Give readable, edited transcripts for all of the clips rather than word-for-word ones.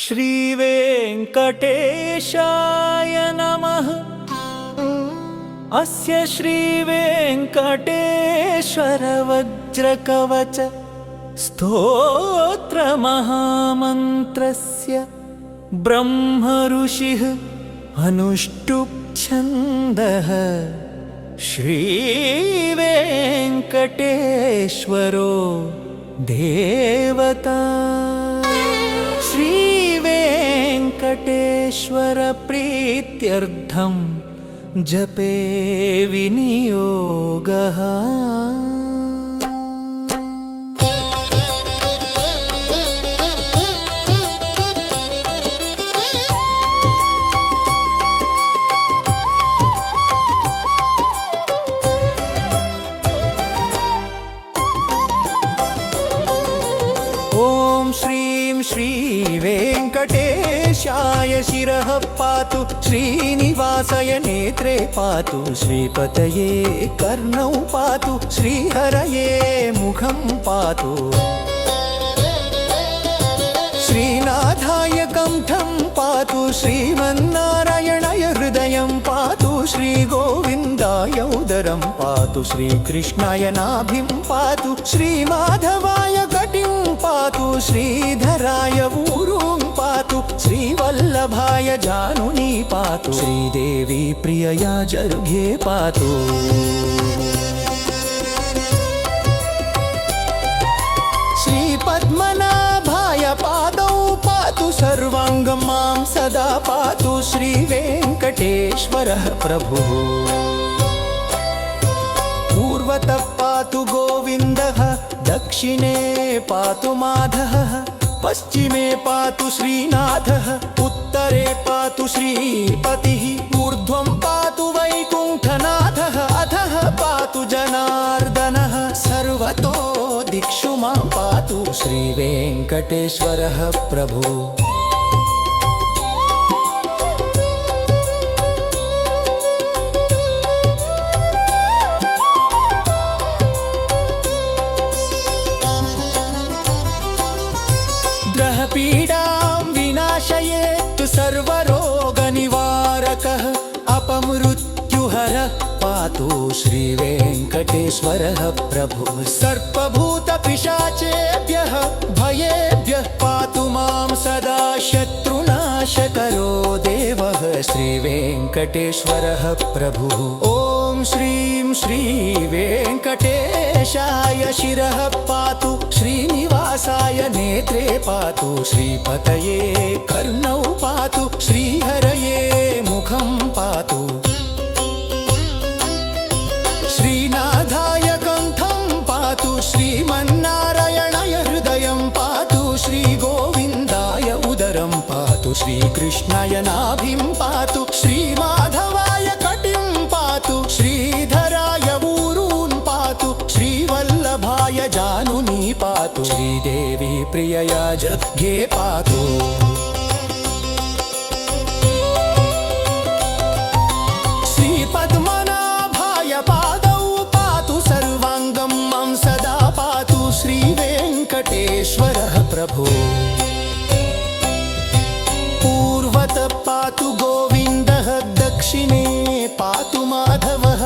श्रीवेङ्कटेशाय नमः। अस्य श्रीवेङ्कटेश्वरवज्रकवच स्तोत्रमहामन्त्रस्य ब्रह्मऋषिः अनुष्टुप् छन्दः। श्रीवेङ्कटेश्वरो देवता। श्रीवेङ्कटेश्वर प्रीत्यर्थं जपे विनियोगः। ॐ श्रीं श्रीवेङ्कटेशाय शिरः पातु, श्रीनिवासाय नेत्रे पातु, श्रीपतये कर्णौ पातु, श्रीहरये मुखं पातु, श्रीनाथाय कण्ठं पातु, श्रीमन्नारायणाय हृदयं पातु, श्रीगोविन्दाय उदरं पातु, श्रीकृष्णाय नाभिं पातु, श्रीमाधवाय कटिं पातु, श्रीधराय ऊरुं पातु, श्रीवल्लभाय जानुनी पातु, श्रीदेवी प्रियया जर्घे पातु, श्रीपद्मनाभाय पादौ पातु, सर्वाङ्गं मां सदा पातु, श्रीवेङ्कटेश्वरः प्रभुः। पूर्वतः पातु गोविन्दः, दक्षिणे पातु माधवः, पश्चिमे पातु श्रीनाथः, उत्तरे पातु श्रीपतिः, ऊर्ध्वं पातु वैकुण्ठनाथः, अधः पातु जनार्दनः, सर्वतो दिक्षु मां पातु श्रीवेङ्कटेश्वरः प्रभुः। ग्रहपीडां विनाशयेत् सर्वरोगनिवारकः, अपमृत्युहरः पातु श्रीवेङ्कटेश्वरः प्रभुः। सर्पभूतपिशाचेभ्यः भयेभ्यः पातु मां सदा, शत्रुनाशकरो देवः श्रीवेङ्कटेश्वरः प्रभुः। ॐ श्रीं श्रीवेङ्कटेशाय शिरः पातु, श्रीनिवासाय नेत्रे पातु, श्रीपतये कर्णौ पातु, श्रीहरये मुखं पातु, श्रीनाथाय कण्ठं पातु, श्रीमन्नारायणाय हृदयं पातु, श्रीगोविन्दाय उदरं पातु, श्रीकृष्णाय नाभिं पातु, श्रीमाधवाय कटिं पातु, श्रीधराय ऊरून् पातु, श्रीवल्लभाय जानुनी पातु, श्रीदेवी प्रियया जर्घे पातु, श्रीपद्मनाभाय पादौ पातु, सर्वाङ्गं मां सदा पातु, श्रीवेङ्कटेश्वरः प्रभुः। पूर्वतः पातु गोविन्दः, दक्षिणे पातु माधवः,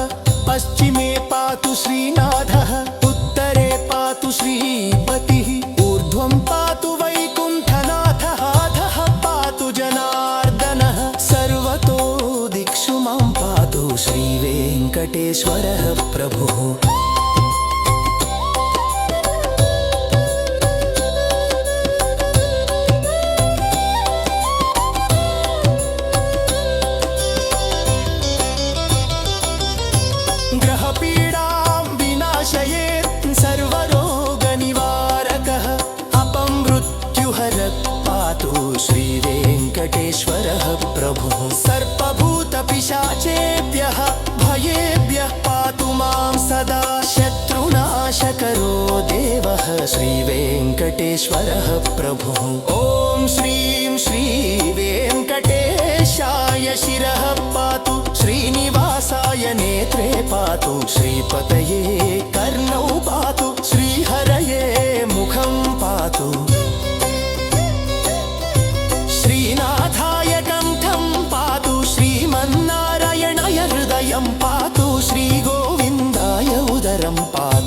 पश्चिमे पातु श्रीनाथः, उत्तरे पातु श्रीपतिः, ऊर्ध्वं पातु वैकुण्ठनाथः, अधः पातु जनार्दनः, सर्वतो दिक्षु मां पातु श्रीवेङ्कटेश्वरः प्रभुः। ग्रहपीडां विनाशयेत् सर्वरोगनिवारकः, अपमृत्युहरः पातु श्रीवेङ्कटेश्वरः प्रभुः। सर्पभूतपिशाचेभ्यः भयेभ्यः पातु मां सदा, शत्रुनाशकरो देवः श्रीवेङ्कटेश्वरः प्रभुः। ॐ श्रीं श्रीवेङ्कटेशाय शिरः पातु, श्रीनिवासाय नेत्रे पातु, श्रीपतये कर्णौ पातु, श्रीहरये मुखं पातु,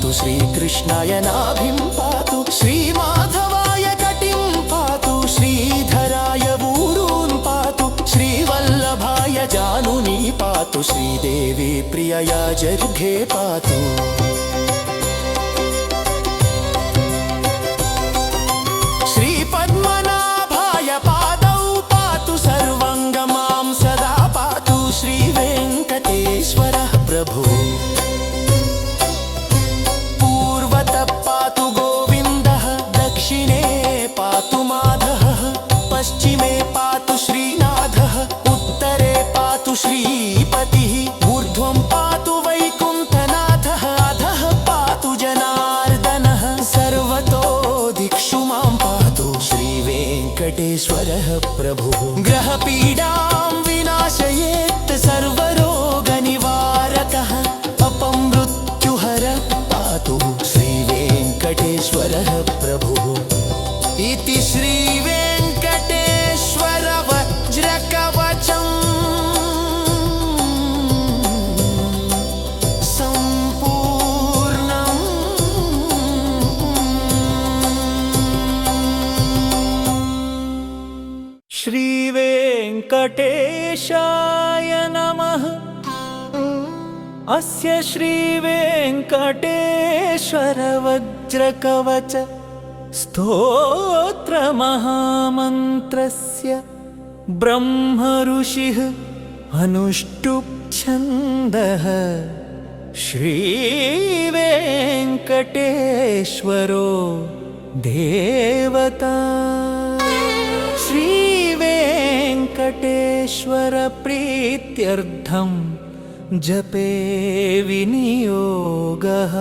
पातु श्रीकृष्णाय नाभिं पातु श्रीमाधवाय कटिं पातु श्रीधराय ऊरून् पातु श्रीवल्लभाय जानुनी पातु श्रीदेवी प्रियया जर्घे पातु श्रीपद्मनाभाय पादौ पातु सर्वङ्गमां सदा पातु श्रीवेङ्कटेश्वरः प्रभुः पूर्वतः पातु गोविन्दः दक्षिणे पातु माधवः पश्चिमे पातु श्रीनाथः उत्तरे पातु श्रीपतिः ऊर्ध्वं पातु वैकुण्ठनाथः अधः पातु जनार्दनः सर्वतो दिक्षु मां पातु श्रीवेङ्कटेश्वरः प्रभुः ग्रहपीडां विनाशयेत् सर्वरोगनिवारकः अपमृत्युहरः पातु श्रीवेङ्कटेश्वरः प्रभुः इति श्रीवेङ्कटेश्वर वज्रकवचम् सम्पूर्णम्। श्रीवेङ्कटेशाय नमः। अस्य श्रीवेङ्कटेश्वर वज्रकवच स्तोत्रमहामन्त्रस्य ब्रह्म ऋषिः अनुष्टुप् छन्दः श्रीवेङ्कटेश्वरो देवता श्रीवेङ्कटेश्वर प्रीत्यर्थं जपे विनियोगः।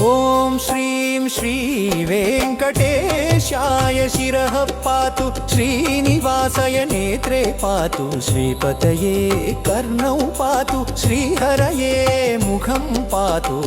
ॐ श्रीं श्रीवेङ्कटेशाय शिरः पातु श्रीनिवासाय नेत्रे पातु श्रीपतये कर्णौ पातु श्रीहरये मुखं पातु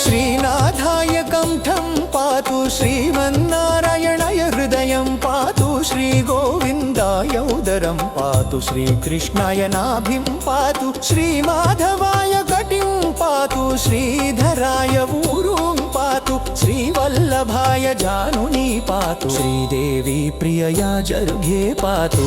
श्रीनाथाय कण्ठं पातु श्रीमन्नारायणाय हृदयं पातु श्रीगोविन्दाय उदरं पातु श्रीकृष्णाय नाभिं पातु श्रीमाधवाय कटिं पातु श्रीधराय ऊरूं पातु श्रीवल्लभाय जानुनी पातु श्रीदेवी प्रियया जर्घे पातु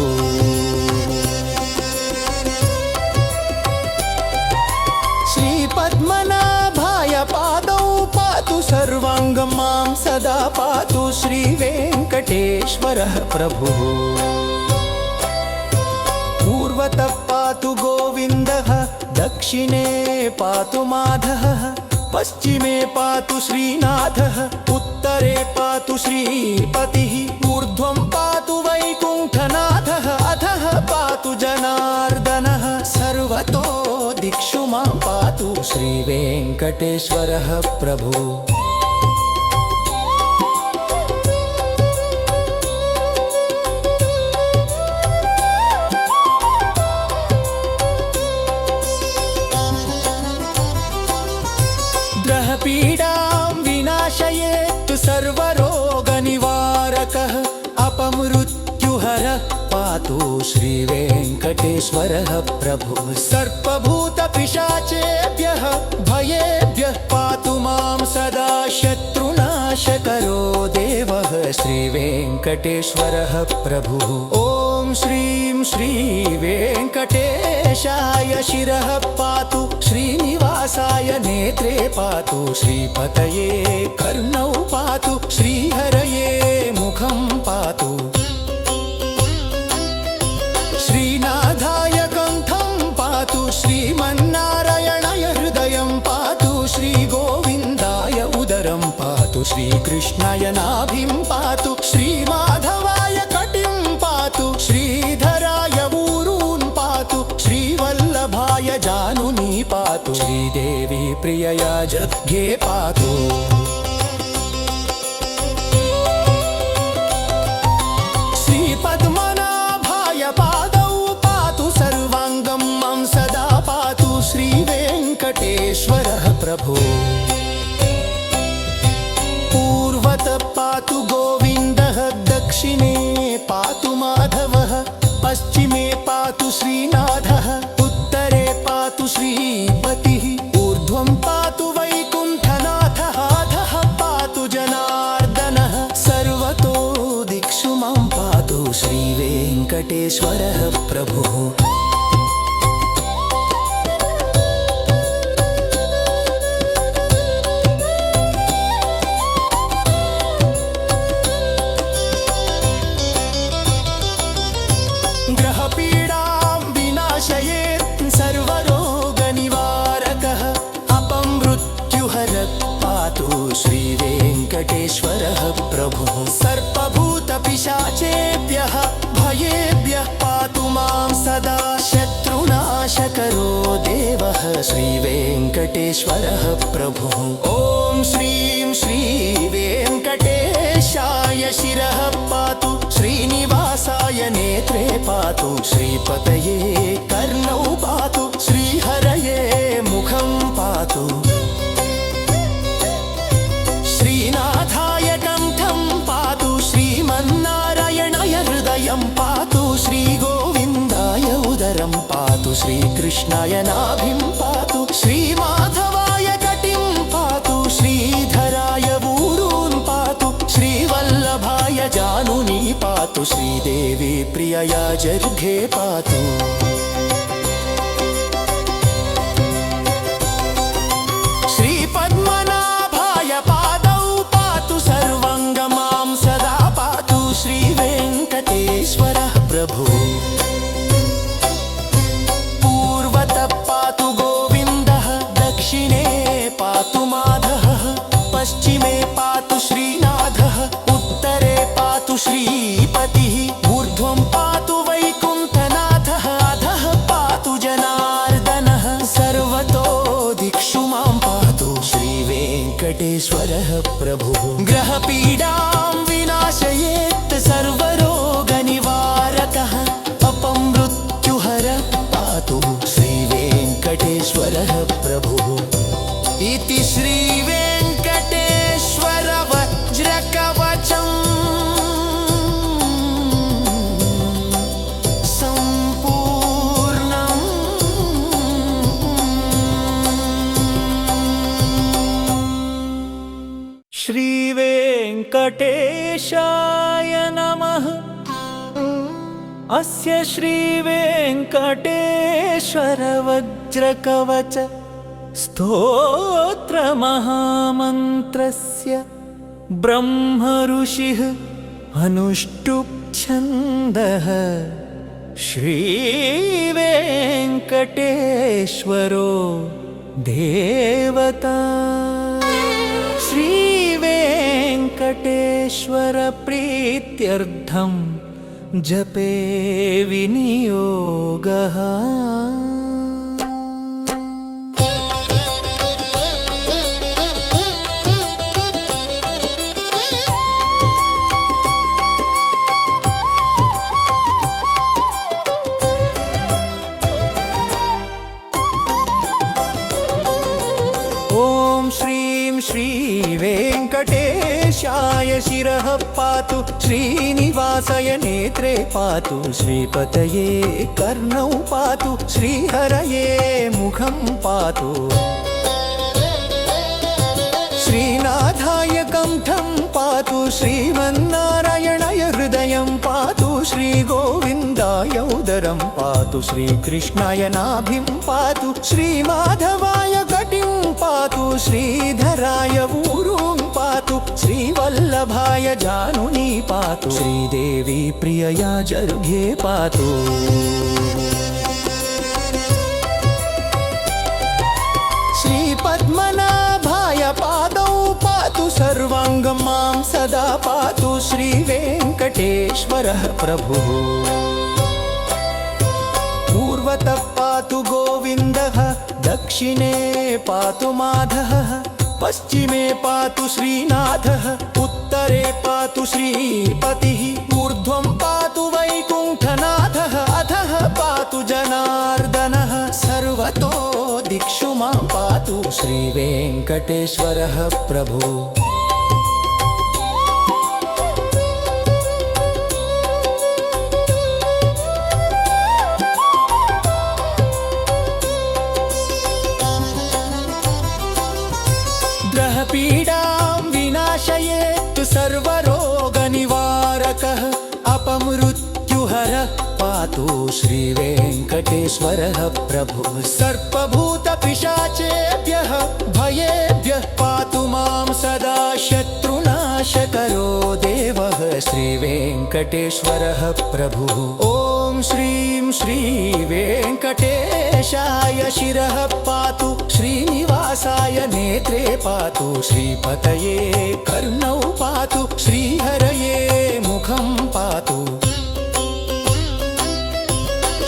श्रीपद्मनाभाय पादौ पातु सर्वाङ्गमां सदा पातु श्रीवेङ्कटेश्वरः प्रभुः पूर्वतः पातु गोविन्दः दक्षिणे पातु माधवः पश्चिमे पातु श्रीनाथः उत्तरे पातु श्रीपतिः ऊर्ध्वं पातु वैकुण्ठनाथः अधः पातु जनार्दनः सर्वतो दिक्षु मां पातु श्रीवेङ्कटेश्वरः प्रभुः ग्रहपीडां विनाशयेत् सर्वरोगनिवारकः अपमृत्युहरः पातु श्रीवेङ्कटेश्वरः प्रभुः सर्पभूतपिशाचेभ्यः भयेभ्यः पातु मां सदा शत्रुनाशकरो देवः श्रीवेङ्कटेश्वरः प्रभुः ॐ श्रीं श्रीवेङ्कटेशाय शिरः पातु श्रीनिवासाय नेत्रे पातु श्रीपतये कर्णौ पातु श्रीहरये मुखं पातु श्रीनाथाय कण्ठं पातु श्रीमन्नारायणाय हृदयं पातु श्रीगोविन्दाय उदरं पातु श्रीकृष्णाय नाभिं पातु श्रीमाधवाय कटिं पातु श्रीधराय ऊरून् पातु श्रीवल्लभाय जानुनी पातु श्रीदेवी प्रियया जर्घे पातु श्रीपद्मनाभाय पादौ पातु सर्वाङ्ग प्रभो पूर्वतः पातु गोविन्दः दक्षिणे पातु माधवः पश्चिमे पातु श्रीनाथः उत्तरे पातु श्रीपतिः ऊर्ध्वं पातु वैकुण्ठनाथः अधः पातु जनार्दनः सर्वतो दिक्षु मां पातु श्रीवेङ्कटेश्वरः प्रभुः ग्रहपीडां विनाशयेत् सर्वरोगनिवारकः अपमृत्युहरः पातु श्रीवेङ्कटेश्वरः प्रभुः सर्पभूतपिशाचेभ्यः भयेभ्यः पातु मां सदा शत्रुनाशकरो देवः श्रीवेङ्कटेश्वरः प्रभुः ॐ श्रीं श्रीवेङ्कटेशाय शिरः पातु श्रीनिवासाय नेत्रे पातु श्रीपतये कर्णौ पातु श्रीहरये मुखं पातु श्रीनाथाय कण्ठं पातु श्रीमन्नारायणाय हृदयं पातु श्रीगोविन्दाय उदरं पातु श्रीकृष्णाय नाभिं पातु श्रीमाधवाय कटिं पातु श्रीधराय ऊरून् पातु श्रीवल्लभाय जानुनी पातु श्रीदेवी प्रियया जर्घे पातु श्रीपद्मनाभाय पादौ पातु सर्वाङ्गमां सदा पातु श्रीवेङ्कटेश्वरः प्रभुः पूर्वतः पातु गोविन्दः दक्षिणे पातु माधवः पश्चिमे पातु श्रीनाथः उत्तरे पातु श्रीपतिः ऊर्ध्वं पातु वैकुण्ठनाथः अधः पातु जनार्दनः सर्वतो दिक्षु मां पातु श्रीवेङ्कटेश्वरः प्रभुः ग्रहपीडां विनाशयेत् सर्वरोगनिवारकः अपमृत्युहरः पातु श्रीवेङ्कटेश्वरः प्रभुः इति श्रीवेङ्कटेश्वर वज्रकवचम् सम्पूर्णम् श्रीवेङ्कटेशाय नमः। अस्य श्रीवेङ्कटेश्वर वज्रकवच स्तोत्रमहामन्त्रस्य ब्रह्म ऋषिः अनुष्टुप् छन्दः श्रीवेङ्कटेश्वरो देवता श्रीवेङ्कटेश्वर प्रीत्यर्थं जपे विनियोगः। ॐ श्रीं श्रीवेङ्कटेशाय शिरः पातु श्रीनिवासाय नेत्रे पातु श्रीपतये कर्णौ पातु श्रीहरये मुखं पातु श्रीनाथाय कण्ठं पातु श्रीमन्नारायणाय हृदयं पातु श्रीगोविन्दाय उदरं पातु श्रीकृष्णाय नाभिं पातु श्रीमाधवाय कटिं पातु श्रीधराय ऊरूं पातु श्रीवल्लभाय जानुनी पातु श्रीदेवी प्रियया जर्घे पातु श्रीपद्मनाभाय पादौ पातु सर्वाङ्गं मां सदा पातु श्रीवेङ्कटेश्वरः प्रभुः पूर्वतः पातु गोविन्दः दक्षिणे पातु माधवः पश्चिमे पातु श्रीनाथः उत्तरे पातु श्रीपतिः ऊर्ध्वं पातु वैकुण्ठनाथः अधः पातु जनार्दनः सर्वतो दिक्षु मां पातु श्रीवेङ्कटेश्वरः प्रभुः। ग्रहपीडां विनाशयेत् सर्वरोगनिवारकः अपमृत्युहरः पातु श्रीवेङ्कटेश्वरः प्रभुः। सर्पभूतपिशाचेभ्यः भयेभ्यः पातु मां सदा शत्रुनाशकरो देवः श्रीवेङ्कटेश्वरः प्रभुः। ॐ श्रीं श्रीवेङ्कटेशाय शिरः पातु श्रीनिवासाय नेत्रे पातु श्रीपतये कर्णौ पातु श्रीहरये मुखं पातु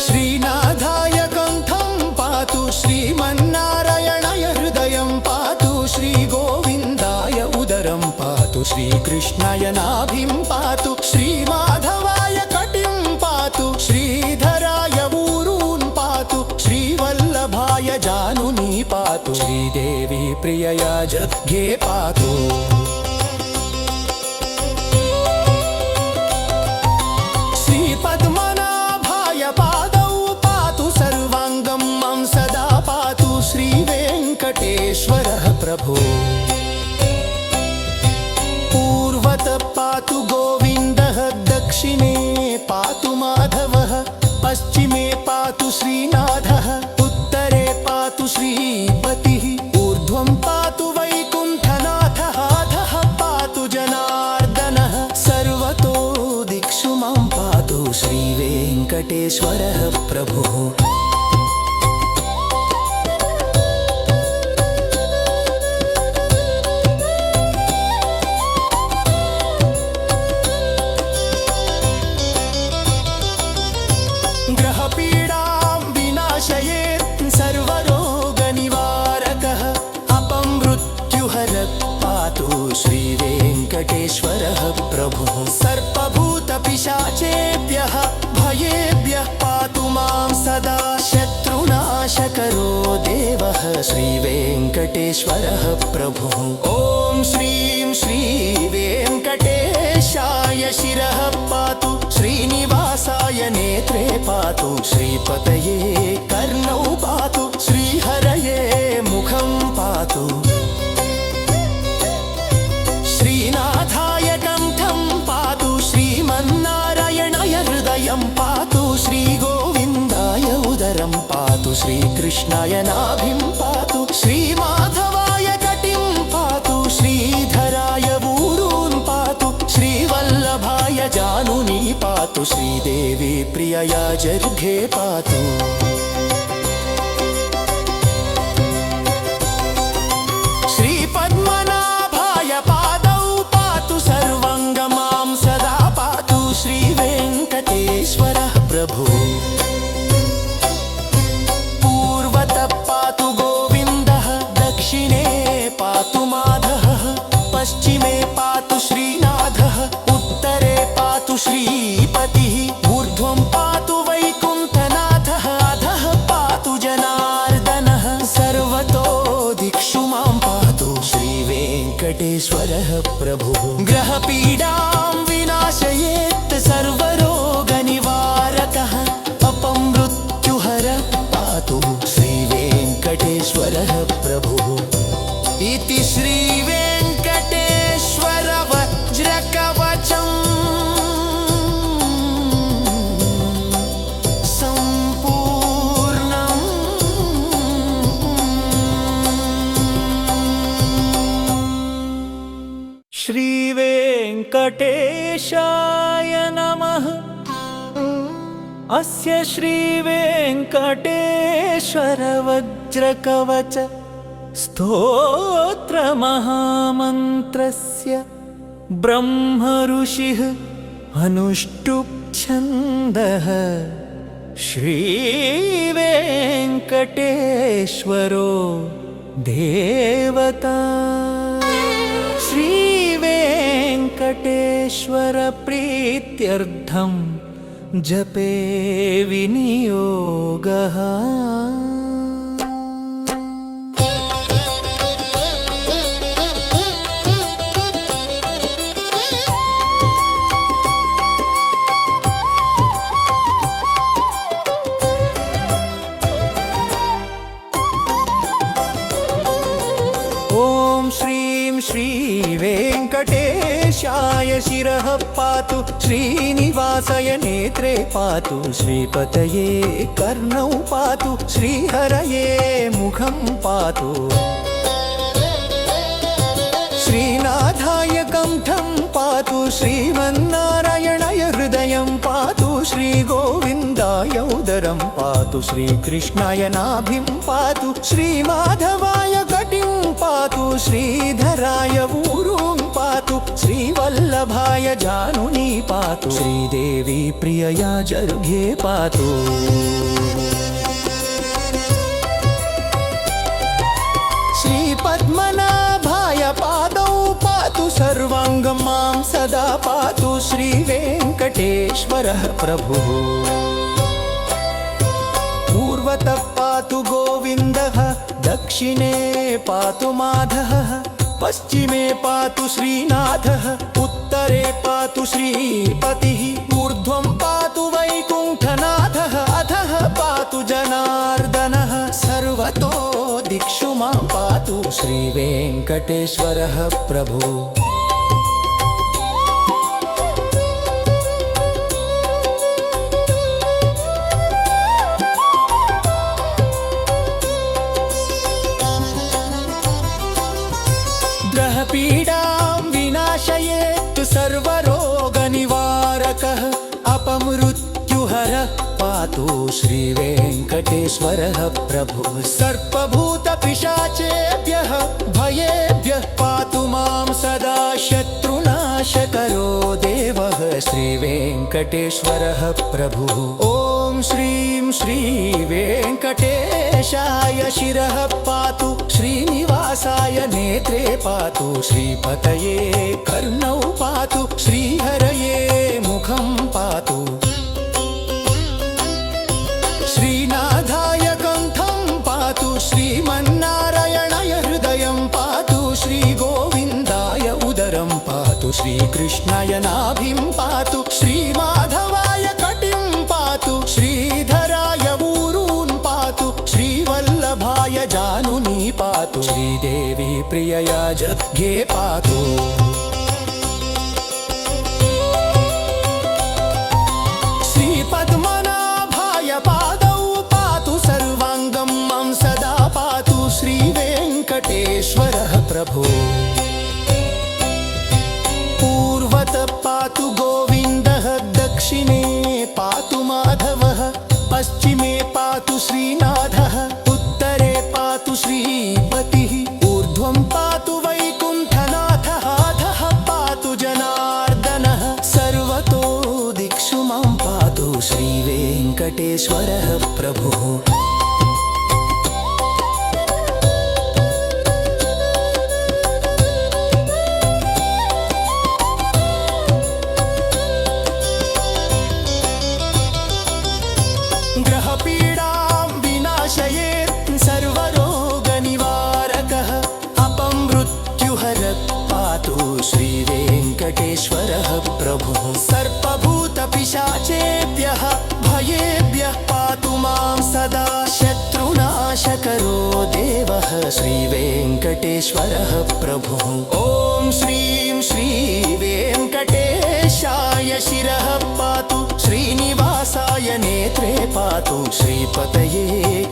श्रीनाथाय कण्ठं पातु श्रीमन्नारायणाय हृदयं पातु श्रीगोविन्दाय उदरं पातु श्रीकृष्णाय नाभिं पातु श्रीमाधवाय कटिं पातु श्रीधराय ऊरून् पातु श्रीवल्लभाय जानुनी पातु श्रीदेवी प्रियया जग्गे पातु। श्रीपद्मनाभाय पादौ पातु सर्वाङ्गं मां सदा पातु श्रीवेङ्कटेश्वरः प्रभुः। पूर्वतः पातु गोविन्दः दक्षिणे पातु माधवः पश्चिमे पातु श्रीनाथः उत्तरे पातु श्रीपतिः ऊर्ध्वं पातु वैकुण्ठनाथः अधः पातु जनार्दनः सर्वतो दिक्षु मां पातु श्रीवेङ्कटेश्वरः प्रभुः। ग्रहपीडां विनाशयेत् सर्वरोगनिवारकः अपमृत्युहरः पातु श्रीवेङ्कटेश्वरः प्रभुः। सर्पभूतपिशाचेभ्यः भयेभ्यः पातु मां सदा शत्रुनाशकरो देवः श्रीवेङ्कटेश्वरः प्रभुः। ॐ श्रीं श्रीवेङ्कटेशाय शिरः पातु श्रीनिवासाय नेत्रे पातु श्रीपतये कर्णौ पातु श्रीहरये मुखं पातु श्रीनाथाय कण्ठं पातु श्रीमन्नारायणाय हृदयं पातु श्रीगोविन्दाय उदरं पातु श्रीकृष्णाय नाभिं पातु श्रीमाधवाय कटिं पातु श्रीधराय ऊरून् पातु श्रीवल्लभाय जानुनी पातु श्रीदेवी प्रियया जर्घे पातु। श्रीपद्मनाभाय पादौ पातु सर्वाङ्गं मां सदा पातु श्रीवेङ्कटेश्वरः प्रभुः। पूर्वतः पातु गोविन्दः दक्षिणे पातु माधवः पश्चिमे पातु श्रीनाथः उत्तरे पातु श्रीपतिः ऊर्ध्वं पातु वैकुण्ठनाथः अधः पातु जनार्दनः सर्वतो दिक्षु मां पातु श्रीवेङ्कटेश्वरः प्रभुः। ग्रहपीडां विनाशयेत् सर्वरोगनिवारकः अपमृत्युहरः पातु श्रीवेङ्कटेश्वरः प्रभुः। इति श्रीवेङ्कटेश्वर वज्रकवचम् सम्पूर्णम्। श्रीवेङ्कटेशाय नमः। अस्य श्रीवेङ्कटेश्वर वज्रकवच स्तोत्रमहामन्त्रस्य ब्रह्म ऋषिः अनुष्टुप् छन्दः श्रीवेङ्कटेश्वरो देवता। श्रीवेङ्कटेश्वर प्रीत्यर्थं जपे विनियोगः। श्रीवेङ्कटेशाय शिरः पातु श्रीनिवासाय नेत्रे पातु श्रीपतये कर्णौ पातु श्रीहरये मुखं पातु श्रीनाथाय कण्ठं पातु श्रीमन्नारायणाय हृदयं पातु श्रीगोविन्दाय उदरं पातु श्रीकृष्णाय नाभिं पातु श्रीमाधवाय कटिं पातु श्रीधराय ऊरुं पातु श्रीवल्लभाय जानुनी पातु श्रीदेवी प्रियया जर्घे पातु श्रीपद्मनाभाय पादौ पातु सर्वाङ्गं मां सदा पातु श्रीवेङ्कटेश्वरः प्रभुः पूर्वतः पातु गोविन्दः दक्षिणे पातु माधवः पश्चिमे पातु श्रीनाथः उत्तरे पातु श्रीपतिः ऊर्ध्वं पातु वैकुण्ठनाथः अधः पातु जनार्दनः सर्वतो दिक्षु मां पातु श्रीवेङ्कटेश्वरः प्रभुः ग्रहपीडां विनाशयेत् सर्वरोगनिवारकः अपमृत्युहरः पातु श्रीवेङ्कटेश्वरः प्रभुः सर्पभूतपिशाचेभ्यः भयेभ्यः पातु मां सदा शत्रुनाशकरो देवः श्रीवेङ्कटेश्वरः प्रभुः ॐ श्रीं श्रीवेङ्कटेशाय शिरः पातु श्रीनिवासाय नेत्रे पातु श्रीपतये कर्णौ पातु श्रीहरये मुखं पातु श्रीनाथाय कण्ठं पातु श्रीमन्नारायणाय हृदयं पातु श्रीगोविन्दाय उदरं पातु श्रीकृष्णाय नाभिं पातु श्रीमाधवाय कटिं पातु श्रीधराय ऊरून् पातु श्रीवल्लभाय जानुनी पातु श्रीदेवी प्रियया जग्गे पातु श्रीपद्मनाभाय पादौ पातु सर्वाङ्गं मां सदा पातु श्रीवेङ्कटेश्वरः प्रभुः पूर्वतः पातु गोविन्दः दक्षिणे पातु माधवः पश्चिमे पातु श्रीनाथः उत्तरे पातु श्रीपतिः ऊर्ध्वं पातु वैकुण्ठनाथः अधः पातु जनार्दनः सर्वतो दिक्षु मां पातु श्रीवेङ्कटेश्वरः प्रभुः ग्रहपीडां विनाशयेत् सर्वरोगनिवारकः अपमृत्युहरः पातु श्रीवेङ्कटेश्वरः प्रभुः सर्पभूतपिशाचेभ्यः भयेभ्यः पातु मां सदा शत्रुनाशकरो देवः श्रीवेङ्कटेश्वरः प्रभुः ॐ श्रीं श्रीवेङ्कटेशाय शिरः पातु श्रीनिवासाय नेत्रे पातु श्रीपतये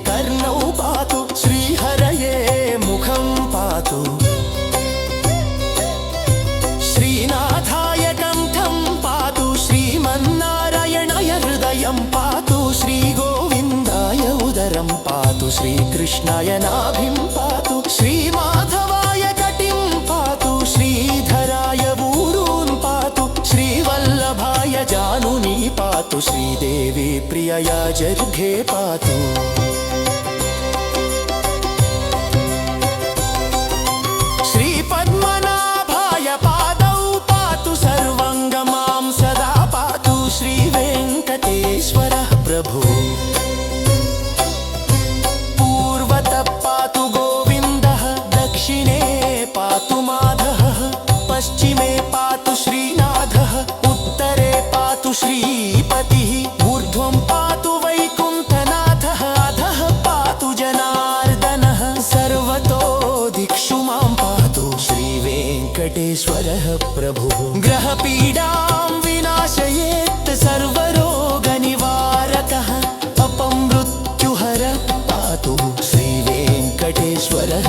कर्णौ पातु श्रीहरये मुखं पातु श्रीनाथाय कण्ठं पातु श्रीमन्नारायणाय हृदयं पातु श्रीगोविन्दाय उदरं पातु श्रीकृष्णाय नाभिं पातु श्रीमाधवाय कटिं पातु श्रीधराय ऊरून् पातु श्रीवल्लभाय जानुनी पातु श्रीदेवी प्रियया जर्घे पातु श्रीपद्मनाभाय पादौ पातु सर्वाङ्गं मां सदा पातु श्रीवेङ्कटेश्वरः प्रभुः पूर्वतः पातु गोविन्दः दक्षिणे पातु माधवः पश्चिमे पातु श्रीनाथः उत्तरे पातु श्रीपतिः ऊर्ध्वं पातु वैकुण्ठनाथः अधः पातु जनार्दनः सर्वतो दिक्षु मां पातु श्रीवेङ्कटेश्वरः वेङ्कटेश्वरः प्रभुः ग्रहपीडां विनाशयेत् सर्वरोगनिवारकः अपमृत्युहर पातु श्रीवेङ्कटेश्वरः